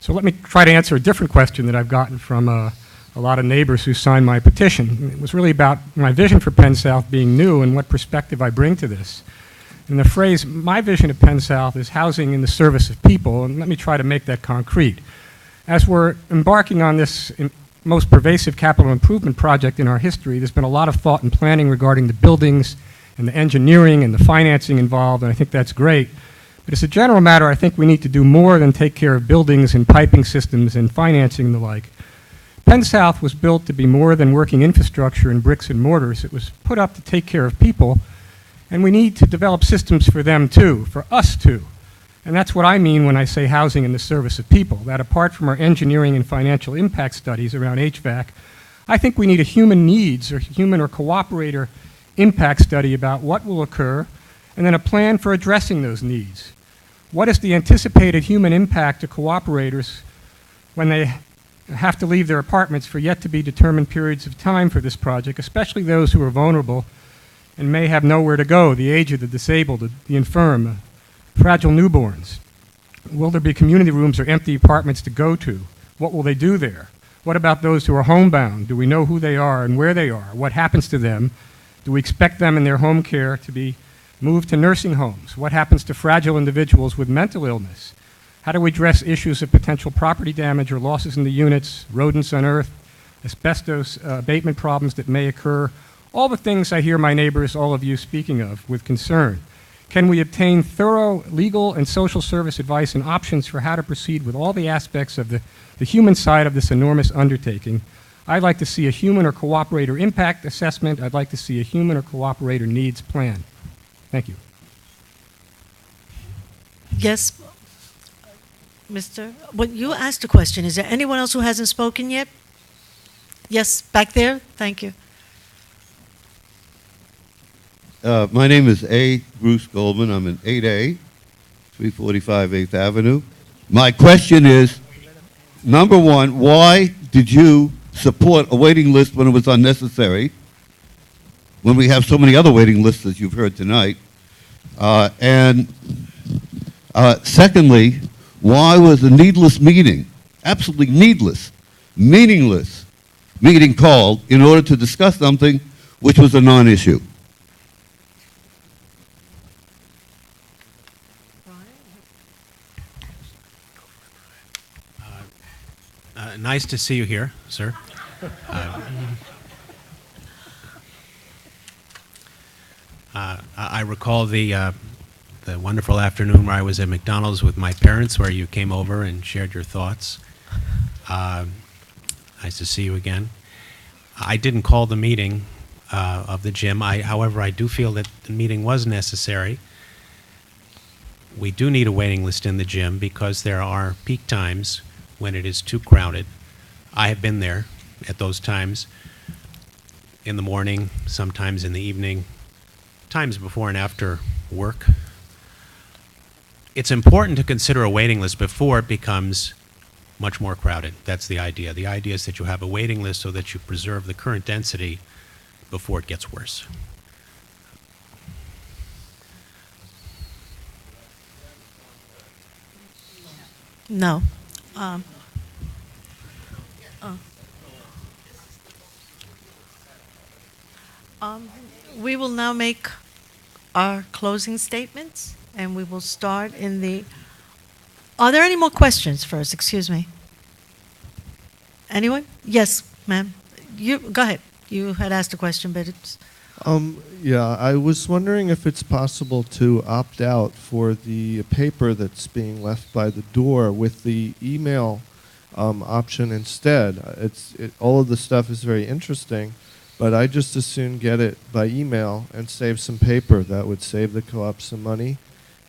Speaker 4: So let me try to answer a different question that I've gotten from a lot of neighbors who signed my petition. It was really about my vision for Penn South being new and what perspective I bring to this. And the phrase, my vision of Penn South is housing in the service of people, and let me try to make that concrete. As we're embarking on this most pervasive capital improvement project in our history, there's been a lot of thought and planning regarding the buildings and the engineering and the financing involved, and I think that's great. But as a general matter, I think we need to do more than take care of buildings and piping systems and financing and the like. Penn South was built to be more than working infrastructure and bricks and mortars. It was put up to take care of people, and we need to develop systems for them too, for us too. And that's what I mean when I say housing in the service of people, that apart from our engineering and financial impact studies around HVAC, I think we need a human needs or human or cooperator impact study about what will occur, and then a plan for addressing those needs. What is the anticipated human impact to cooperators when they have to leave their apartments for yet to be determined periods of time for this project, especially those who are vulnerable and may have nowhere to go, the aged, the disabled, the infirm, fragile newborns? Will there be community rooms or empty apartments to go to? What will they do there? What about those who are homebound? Do we know who they are and where they are? What happens to them? Do we expect them in their home care to be moved to nursing homes? What happens to fragile individuals with mental illness? How do we address issues of potential property damage or losses in the units, rodents unearthed, asbestos abatement problems that may occur? All the things I hear my neighbors, all of you, speaking of with concern. Can we obtain thorough legal and social service advice and options for how to proceed with all the aspects of the human side of this enormous undertaking? I'd like to see a human or cooperator impact assessment. I'd like to see a human or cooperator needs plan. Thank you.
Speaker 3: Yes, Mr. Well, you asked a question. Is there anyone else who hasn't spoken yet? Yes, back there. Thank you.
Speaker 15: My name is A. Bruce Goldman. I'm in 8A, 345 8th Avenue. My question is, number one, why did you support a waiting list when it was unnecessary, when we have so many other waiting lists as you've heard tonight? Secondly, why was a needless meeting, absolutely needless, meaningless meeting called in order to discuss something which was a non-issue?
Speaker 2: Nice to see you here, sir. I recall the wonderful afternoon where I was at McDonald's with my parents, where you came over and shared your thoughts. Nice to see you again. I didn't call the meeting of the gym. However, I do feel that the meeting was necessary. We do need a waiting list in the gym because there are peak times when it is too crowded. I have been there at those times, in the morning, sometimes in the evening, times before and after work. It's important to consider a waiting list before it becomes much more crowded. That's the idea. The idea is that you have a waiting list so that you preserve the current density before it gets worse.
Speaker 3: No. We will now make our closing statements, and we will start in the... Are there any more questions first? Excuse me. Anyone? Yes, ma'am. You go ahead. you had asked a question, but it's,
Speaker 10: Yeah, I was wondering if it's possible to opt out for the paper that's being left by the door with the email option instead. All of the stuff is very interesting, but I just as soon get it by email and save some paper. That would save the co-op some money.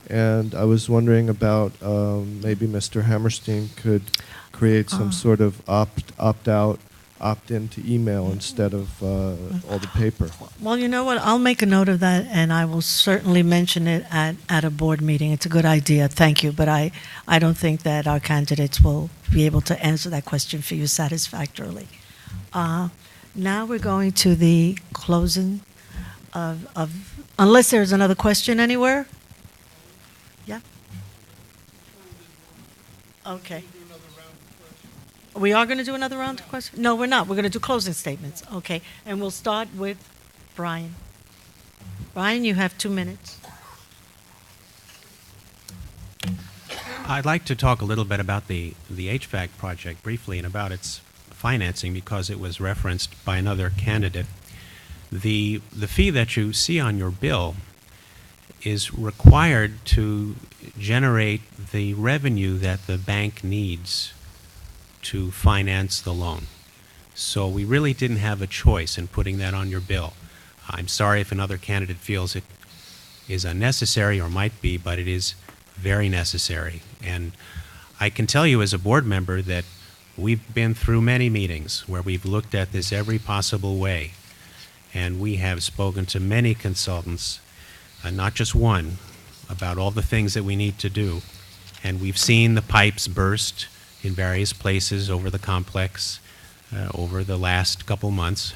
Speaker 10: And I was wondering about maybe Mr. Hammerstein could create some sort of opt-out, opt-in to email instead of all the paper.
Speaker 3: well, you know what, I'll make a note of that, and I will certainly mention it at a board meeting. It's a good idea, thank you, but I don't think that our candidates will be able to answer that question for you satisfactorily. Now we're going to the closing of unless there's another question anywhere? Yeah? Okay. We are going to do another round of questions? No, we're not. We're going to do closing statements. Okay. And we'll start with Brian. Brian, you have 2 minutes.
Speaker 2: I'd like to talk a little bit about the HVAC project briefly and about its financing because it was referenced by another candidate. The fee that you see on your bill is required to generate the revenue that the bank needs to finance the loan. So we really didn't have a choice in putting that on your bill. I'm sorry if another candidate feels it is unnecessary or might be, but it is very necessary. And I can tell you as a board member that we've been through many meetings where we've looked at this every possible way. And we have spoken to many consultants, not just one, about all the things that we need to do. And we've seen the pipes burst in various places over the complex over the last couple months.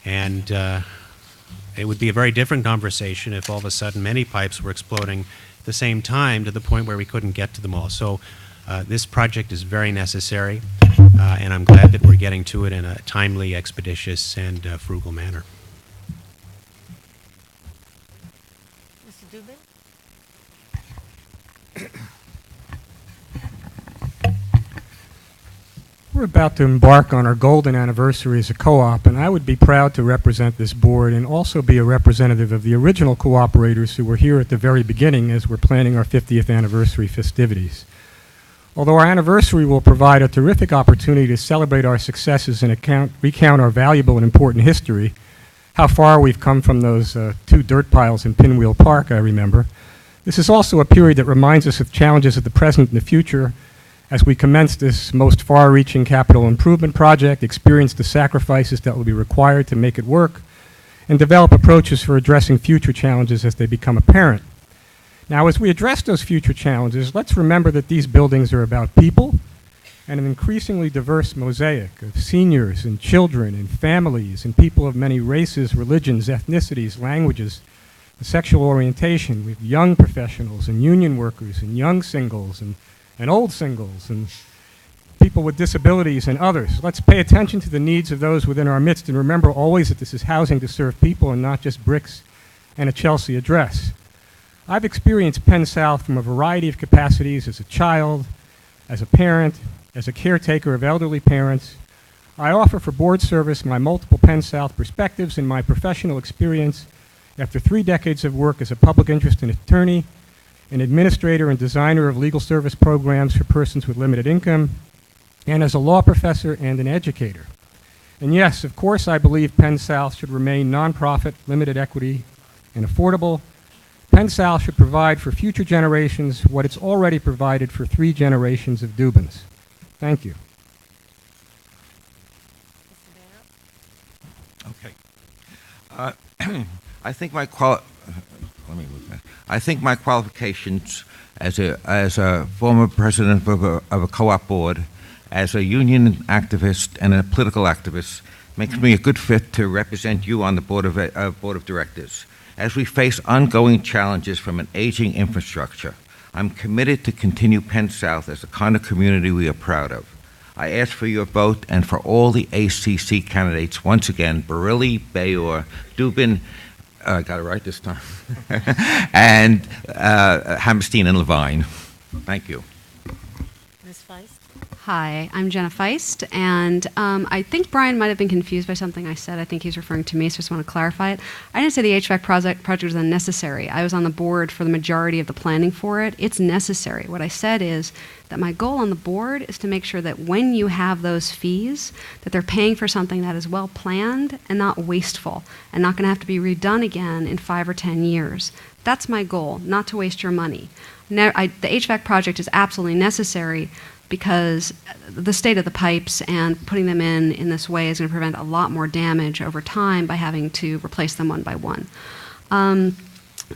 Speaker 2: And it would be a very different conversation if all of a sudden many pipes were exploding at the same time to the point where we couldn't get to them all. So this project is very necessary, and I'm glad that we're getting to it in a timely, expeditious, and frugal manner.
Speaker 3: Mr. Dubin?
Speaker 4: We're about to embark on our golden anniversary as a co-op, and I would be proud to represent this board and also be a representative of the original cooperators who were here at the very beginning as we're planning our 50th anniversary festivities. Although our anniversary will provide a terrific opportunity to celebrate our successes and recount our valuable and important history, how far we've come from those 2 dirt piles in Pinwheel Park, I remember, this is also a period that reminds us of challenges of the present and the future as we commence this most far-reaching capital improvement project, experience the sacrifices that will be required to make it work, and develop approaches for addressing future challenges as they become apparent. Now, as we address those future challenges, let's remember that these buildings are about people and an increasingly diverse mosaic of seniors and children and families and people of many races, religions, ethnicities, languages, and sexual orientation. We have young professionals and union workers and young singles and old singles and people with disabilities and others. Let's pay attention to the needs of those within our midst and remember always that this is housing to serve people and not just bricks and a Chelsea address. I've experienced Penn South from a variety of capacities as a child, as a parent, as a caretaker of elderly parents. I offer for board service my multiple Penn South perspectives and my professional experience after 3 decades of work as a public interest attorney, an administrator and designer of legal service programs for persons with limited income, and as a law professor and an educator. And yes, of course, I believe Penn South should remain nonprofit, limited equity, and affordable. Penn South should provide for future generations what it's already provided for 3 generations of Dubins. Thank you.
Speaker 5: Okay. I think my qualifications as a former president of a co-op board, as a union activist and a political activist, makes me a good fit to represent you on the board of directors. As we face ongoing challenges from an aging infrastructure, I'm committed to continue Penn South as the kind of community we are proud of. I ask for your vote and for all the ACC candidates, once again, Barilli, Bayor, Dubin, I got it right this time, and Hammerstein and Levine. Thank you.
Speaker 3: Ms. Feist?
Speaker 6: Hi, I'm Jenna Feist, and I think Brian might have been confused by something I said. I think he's referring to me, so I just want to clarify it. I didn't say the HVAC project was unnecessary. I was on the board for the majority of the planning for it. It's necessary. What I said is that my goal on the board is to make sure that when you have those fees, that they're paying for something that is well planned and not wasteful, and not going to have to be redone again in 5 or 10 years. That's my goal, not to waste your money. The HVAC project is absolutely necessary because the state of the pipes and putting them in this way is going to prevent a lot more damage over time by having to replace them one by one.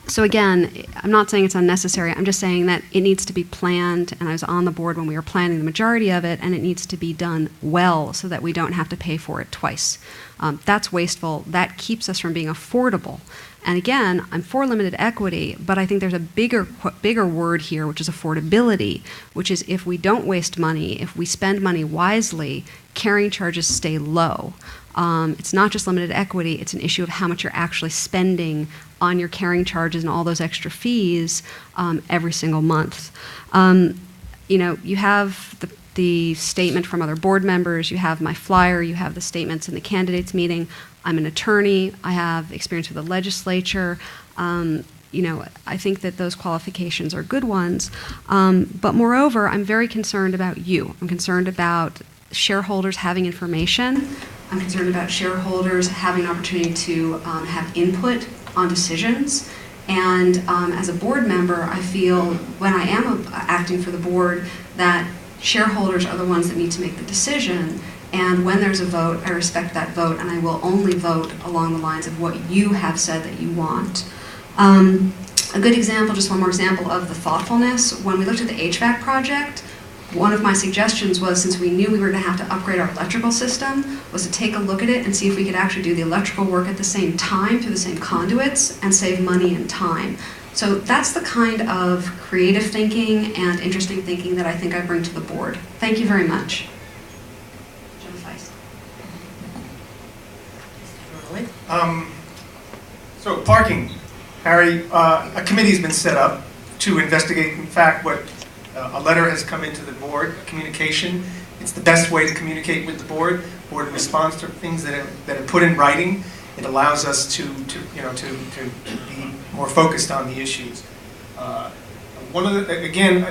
Speaker 6: So again, I'm not saying it's unnecessary. I'm just saying that it needs to be planned, and I was on the board when we were planning the majority of it, and it needs to be done well so that we don't have to pay for it twice. That's wasteful. That keeps us from being affordable. And again, I'm for limited equity, but I think there's a bigger word here, which is affordability, which is if we don't waste money, if we spend money wisely, carrying charges stay low. It's not just limited equity, it's an issue of how much you're actually spending on your carrying charges and all those extra fees every single month. You know, you have the statement from other board members, you have my flyer, you have the statements in the candidates meeting. I'm an attorney, I have experience with the legislature. You know, I think that those qualifications are good ones. But moreover, I'm very concerned about you. I'm concerned about shareholders having information. I'm concerned about shareholders having an opportunity to have input on decisions. And as a board member, I feel when I am acting for the board that shareholders are the ones that need to make the decision. And when there's a vote, I respect that vote, and I will only vote along the lines of what you have said that you want. A good example, just one more example of the thoughtfulness, when we looked at the HVAC project, one of my suggestions was, since we knew we were going to have to upgrade our electrical system, was to take a look at it and see if we could actually do the electrical work at the same time through the same conduits and save money and time. So that's the kind of creative thinking and interesting thinking that I think I bring to the board. Thank you very much.
Speaker 7: So parking, Harry, a committee has been set up to investigate, in fact, what a letter has come into the board, a communication. It's the best way to communicate with the board. Board responds to things that are put in writing. It allows us to be more focused on the issues. Again,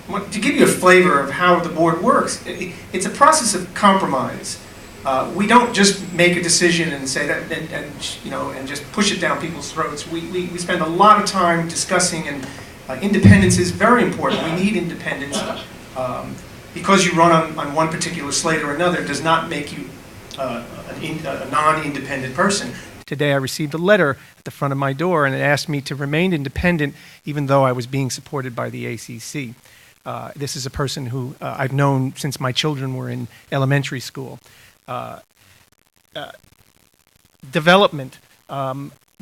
Speaker 7: to give you a flavor of how the board works, it's a process of compromise. We don't just make a decision and say that, and just push it down people's throats. We spend a lot of time discussing, and independence is very important. We need independence. Because you run on one particular slate or another does not make you a non-independent person. Today I received a letter at the front of my door, and it asked me to remain independent even though I was being supported by the ACC. This is a person who I've known since my children were in elementary school. Development.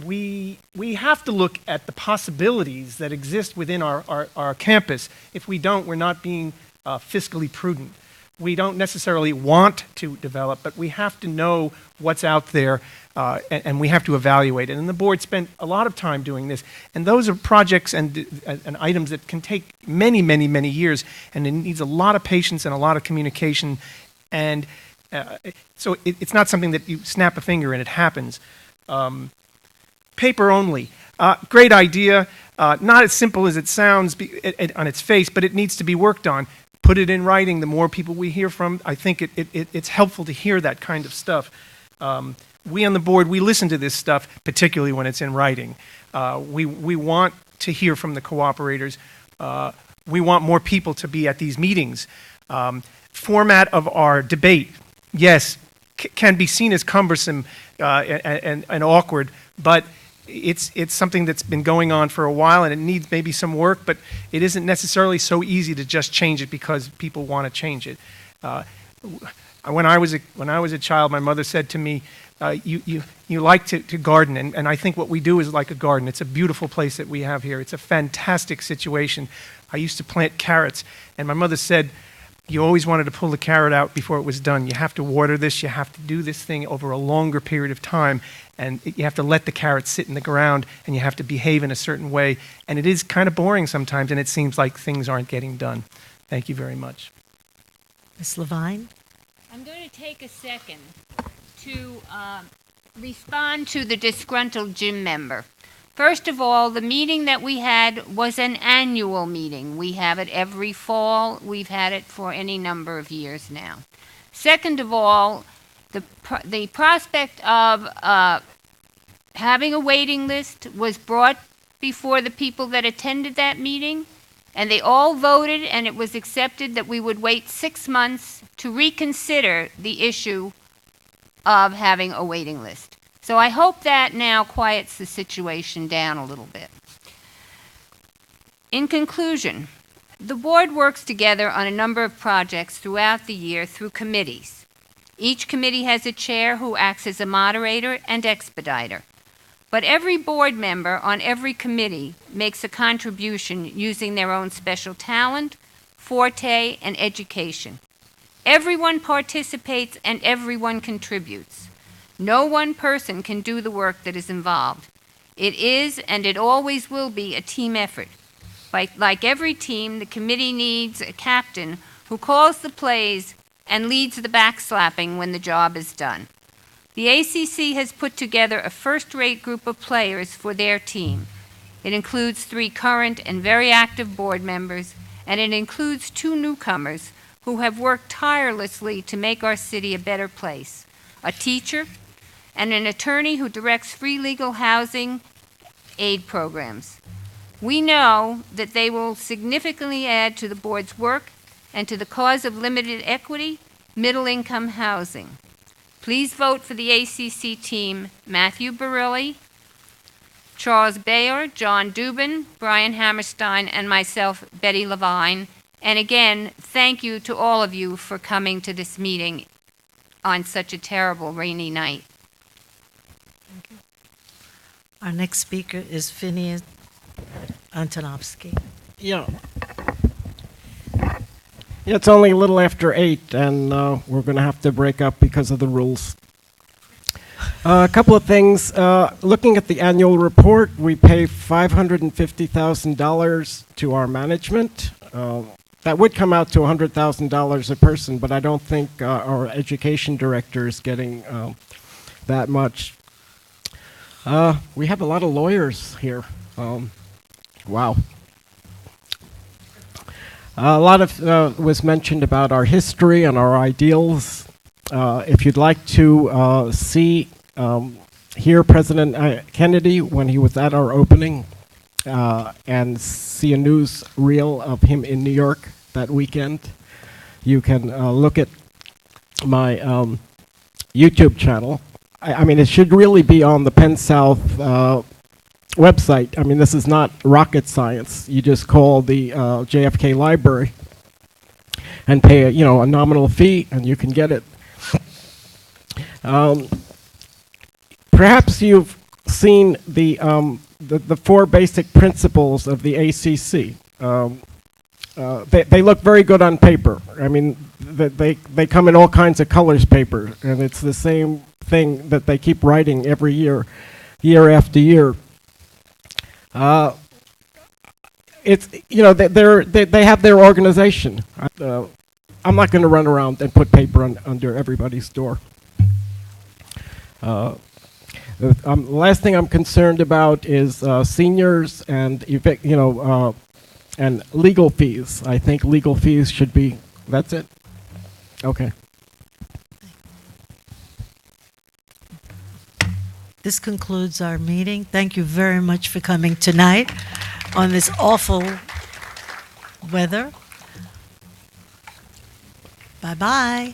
Speaker 7: We have to look at the possibilities that exist within our campus. If we don't, we're not being fiscally prudent. We don't necessarily want to develop, but we have to know what's out there, and we have to evaluate it. And the board spent a lot of time doing this. And those are projects and items that can take many, many, many years, and it needs a lot of patience and a lot of communication. And so it's not something that you snap a finger and it happens. Paper only. Great idea. Not as simple as it sounds on its face, but it needs to be worked on. Put it in writing. The more people we hear from, I think it's helpful to hear that kind of stuff. We on the board, we listen to this stuff, particularly when it's in writing. We want to hear from the cooperators. We want more people to be at these meetings. Format of our debate, yes, can be seen as cumbersome and awkward, but it's something that's been going on for a while, and it needs maybe some work, but it isn't necessarily so easy to just change it because people want to change it. When I was a child, my mother said to me, you like to garden, and I think what we do is like a garden. It's a beautiful place that we have here. It's a fantastic situation. I used to plant carrots, and my mother said, you always wanted to pull the carrot out before it was done. You have to water this, you have to do this thing over a longer period of time, and you have to let the carrot sit in the ground, and you have to behave in a certain way. And it is kind of boring sometimes, and it seems like things aren't getting done. Thank you very much.
Speaker 3: Ms. Levine?
Speaker 8: I'm going to take a second to respond to the disgruntled gym member. First of all, the meeting that we had was an annual meeting. We have it every fall. We've had it for any number of years now. Second of all, the prospect of having a waiting list was brought before the people that attended that meeting, and they all voted, and it was accepted that we would wait 6 months to reconsider the issue of having a waiting list. So I hope that now quiets the situation down a little bit. In conclusion, the board works together on a number of projects throughout the year through committees. Each committee has a chair who acts as a moderator and expediter. But every board member on every committee makes a contribution using their own special talent, forte, and education. Everyone participates and everyone contributes. No one person can do the work that is involved. It is, and it always will be, a team effort. Like every team, the committee needs a captain who calls the plays and leads the backslapping when the job is done. The ACC has put together a first-rate group of players for their team. It includes 3 current and very active board members, and it includes 2 newcomers who have worked tirelessly to make our city a better place, a teacher and an attorney who directs free legal housing aid programs. We know that they will significantly add to the board's work and to the cause of limited equity, middle-income housing. Please vote for the ACC team: Matthew Barilli, Charles Bayer, John Dubin, Brian Hammerstein, and myself, Betty Levine. And again, thank you to all of you for coming to this meeting on such a terrible rainy night.
Speaker 3: Our next speaker is Phineas Antonovsky.
Speaker 9: Yeah. It's only a little after 8, and we're going to have to break up because of the rules. A couple of things. Looking at the annual report, we pay $550,000 to our management. That would come out to $100,000 a person, but I don't think our education director is getting that much. We have a lot of lawyers here. Wow. A lot of was mentioned about our history and our ideals. If you'd like to hear President Kennedy when he was at our opening and see a news reel of him in New York that weekend, you can look at my YouTube channel. I mean, it should really be on the Penn South website. I mean, this is not rocket science. You just call the JFK Library and pay a nominal fee, and you can get it. Perhaps you've seen the 4 basic principles of the ACC. They look very good on paper. I mean, they come in all kinds of colors paper, and it's the same thing that they keep writing every year, year after year. It's they have their organization. I'm not going to run around and put paper under everybody's door. The last thing I'm concerned about is seniors and and legal fees. I think legal fees should be. That's it. Okay.
Speaker 3: This concludes our meeting. Thank you very much for coming tonight on this awful weather. Bye-bye.